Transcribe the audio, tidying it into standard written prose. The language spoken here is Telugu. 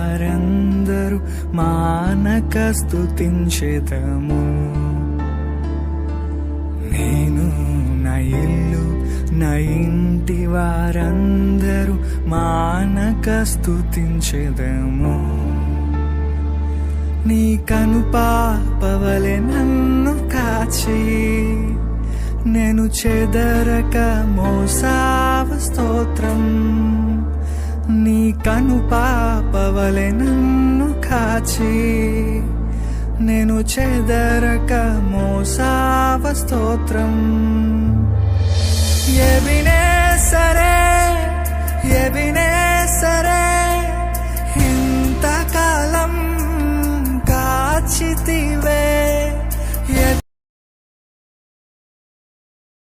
వారందరూ మానక స్తుతించెదము. నేను నా ఇల్లు నా ఇంటి వారందరూ మానక స్తుతించెదము. నీ కనుపాపవలె నన్ను కాచి నేను చెదరక మోసావ స్తోత్రం. నీ కనుపాపవలె నన్ను కాచి నేను చెదరక మోసావ స్తోత్రం. ఎబినేసరే ఎబినేసరే